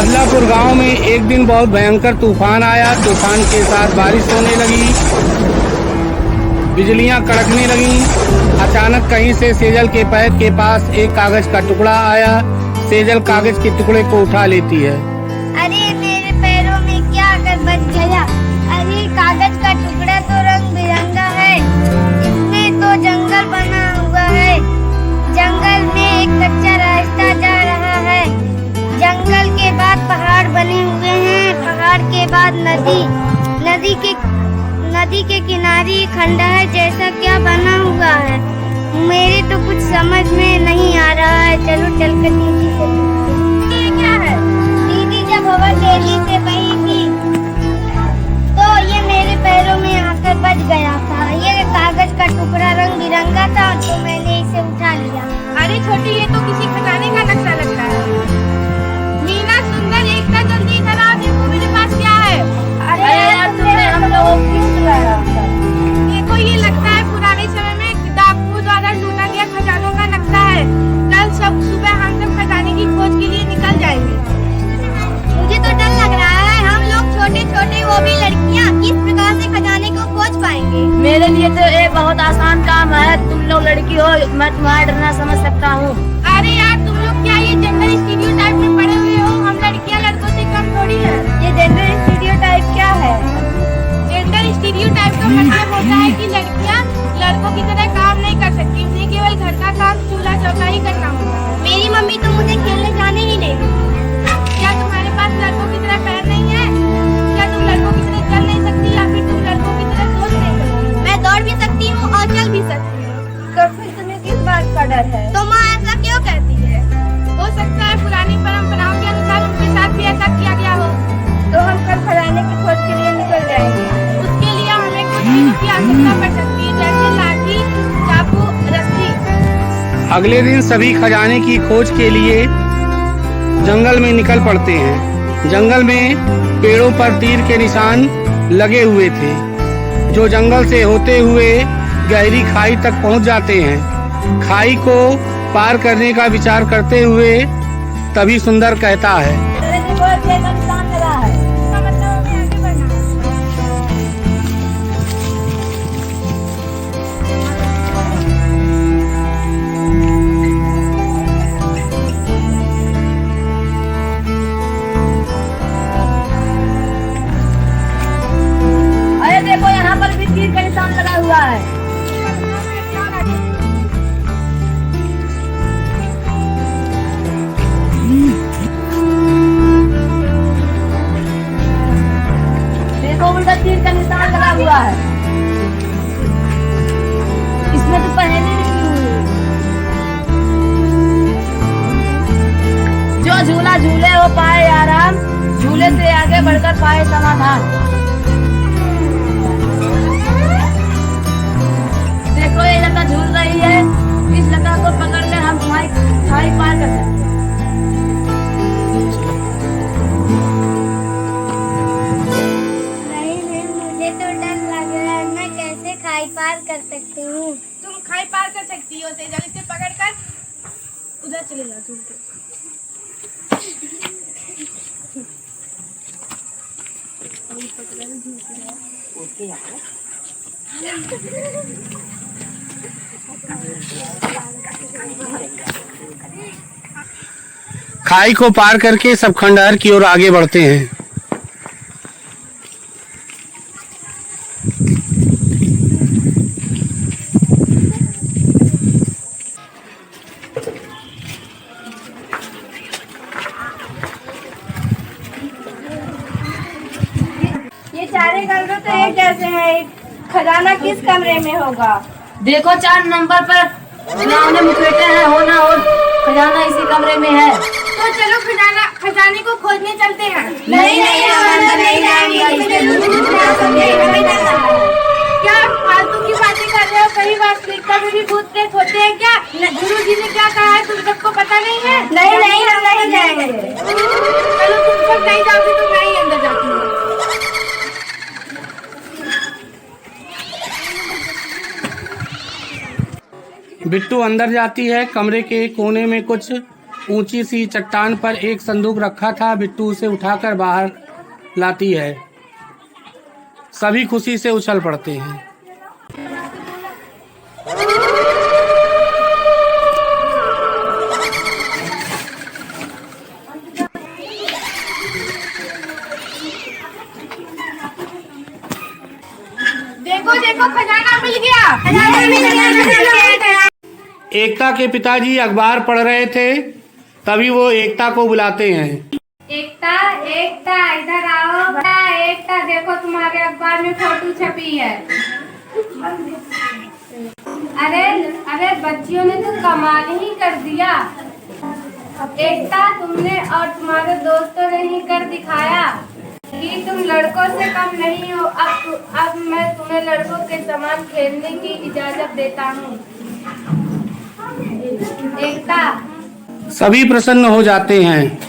बदलापुर गांव में एक दिन बहुत भयंकर तूफान आया। तूफान के साथ बारिश होने लगी, बिजलियां कड़कने लगीं। अचानक कहीं से सेजल के पैर के पास एक कागज का टुकड़ा आया। सेजल कागज के टुकड़े को उठा लेती है। अरे मेरे पैरों में क्या आकर बच गया। अरे कागज का टुकड़ा तो रंग बिरंगा है, इसमें तो जंगल बना हुआ है। जंगल में एक कच्चा रास्ता जा रहा है। जंगल के बाद पहाड़ बने हुए हैं, पहाड़ के बाद नदी, नदी के किनारे खंडहर जैसा क्या बना हुआ है। मेरे तो कुछ समझ में नहीं आ रहा है। चलो चलकर दीदी से पूछते हैं। ये क्या है? दीदी जब हवा तेजी से बही थी तो ये मेरे पैरों में आकर बच गया था। ये कागज का टुकड़ा रंग बिरंगा था तो मैंने इसे उठा लिया। अरे छोटी, ये तो किसी खजाने का नक्शा लगता है। मीना, सुंदर, एकता, जल्दी इधर आओ, देखो मेरे पास क्या है। अरे यार तुमने हम लोगों को क्यों बुलाया? देखो, ये लगता है पुराने समय में डाकू द्वारा लूटा गया खजानों का नक्शा है। कल सब सुबह हम सब खजाने की खोज के लिए निकल जाएंगे। मुझे तो डर लग रहा है। हम लोग छोटे छोटे, वो भी लड़कियाँ, किस प्रकार से खजाने को खोज पाएंगे? मेरे लिए तो ये बहुत आसान काम है। तुम लोग लड़की हो, मैं तुम्हारा डरना समझ सकता हूँ। अरे यार, तुम लोग क्या ये जेंडर स्टीरियोटाइप में पड़े हुए हो? हम लड़कियाँ लड़कों से कम थोड़ी है। ये जेंडर स्टीरियोटाइप क्या है? जेंडर स्टीरियोटाइप का मतलब होता है कि लड़कियाँ लड़कों की तरह काम नहीं कर सकती, उन्हें केवल घर का काम, चूल्हा चौका ही करना होता है। मेरी मम्मी तो मुझे खेलने जाने ही नहीं देती। क्या तुम्हारे पास लड़कों की तरह पैर नहीं है? क्या तुम लड़कों की तरह चल नहीं सकती, या फिर तुम लड़कों की तरह सोच नहीं सकती? मैं दौड़ भी सकती हूँ और चल भी सकती हूँ। तो फिर तुम्हें किस बात का डर है? तो माँ ऐसा क्यों कहती है? हो सकता है पुरानी परंपराओं के अनुसार उनके साथ भी ऐसा किया गया हो। तो हम कल खजाने की खोज के लिए निकल जाएंगे। उसके लिए हमें कुछ चीजों की आवश्यकता पड़ सकती है, जैसे लाठी, चाकू, रस्सी। अगले दिन सभी खजाने की खोज के लिए जंगल में निकल पड़ते हैं। जंगल में पेड़ों पर तीर के निशान लगे हुए थे, जो जंगल से होते हुए गहरी खाई तक पहुंच जाते हैं। खाई को पार करने का विचार करते हुए तभी सुंदर कहता है, इसका मतलब हमें आगे बढ़ना है। अरे देखो, यहाँ पर भी तीर का निशान लगा हुआ है। देखो, उल्टा तीर का निशान लगा हुआ है। इसमें तो पहले लिखी हुई है, जो झूला झूले वो पाए आराम, झूले से आगे बढ़कर पाए समाधान। देखो, ये लता झूल रही है, इस लता को पकड़कर हम तुम्हारी खाई पार कर सकते हैं। नहीं, मुझे तो डर लग रहा है। मैं कैसे खाई पार कर सकती हूँ? तुम खाई पार कर सकती हो, सेजल, इसे पकड़कर उधर चले जाओ झूल के। खाई को पार करके सब खंडहर की ओर आगे बढ़ते हैं। ये सारे कमरे तो एक जैसे हैं। खजाना किस कमरे में होगा? देखो, 4 नंबर पर खिलौने मुखेटे हैं, हो ना हो खजाना इसी कमरे में है। तो चलो खजाने को खोजने चलते हैं। नहीं, हम अंदर नहीं जाएंगे। क्या फालतू की बातें कर रहे हो? कहीं वास्तविकता में भी भूत प्रेत होते हैं क्या? गुरु जी ने क्या कहा है, तुम सबको पता नहीं है? नहीं, हम नहीं जाएंगे। चलो, तुम सब नहीं जाओगे तो मैं ही अंदर जाती हूँ। बिट्टू अंदर जाती है। कमरे के कोने में कुछ ऊंची सी चट्टान पर एक संदूक रखा था। बिट्टू उसे उठाकर बाहर लाती है। सभी खुशी से उछल पड़ते हैं। देखो देखो खजाना मिल गया, खजाना मिल गया। एकता के पिताजी अखबार पढ़ रहे थे, तभी वो एकता को बुलाते हैं। एकता, एकता इधर आओ। एकता देखो तुम्हारे अखबार में फोटो छपी है। अरे अरे बच्चियों ने तो कमाल ही कर दिया। एकता, तुमने और तुम्हारे दोस्तों ने ही कर दिखाया कि तुम लड़कों से कम नहीं हो। अब मैं तुम्हें लड़कों के समान खेलने की इजाजत देता हूँ। एकता, सभी प्रसन्न हो जाते हैं।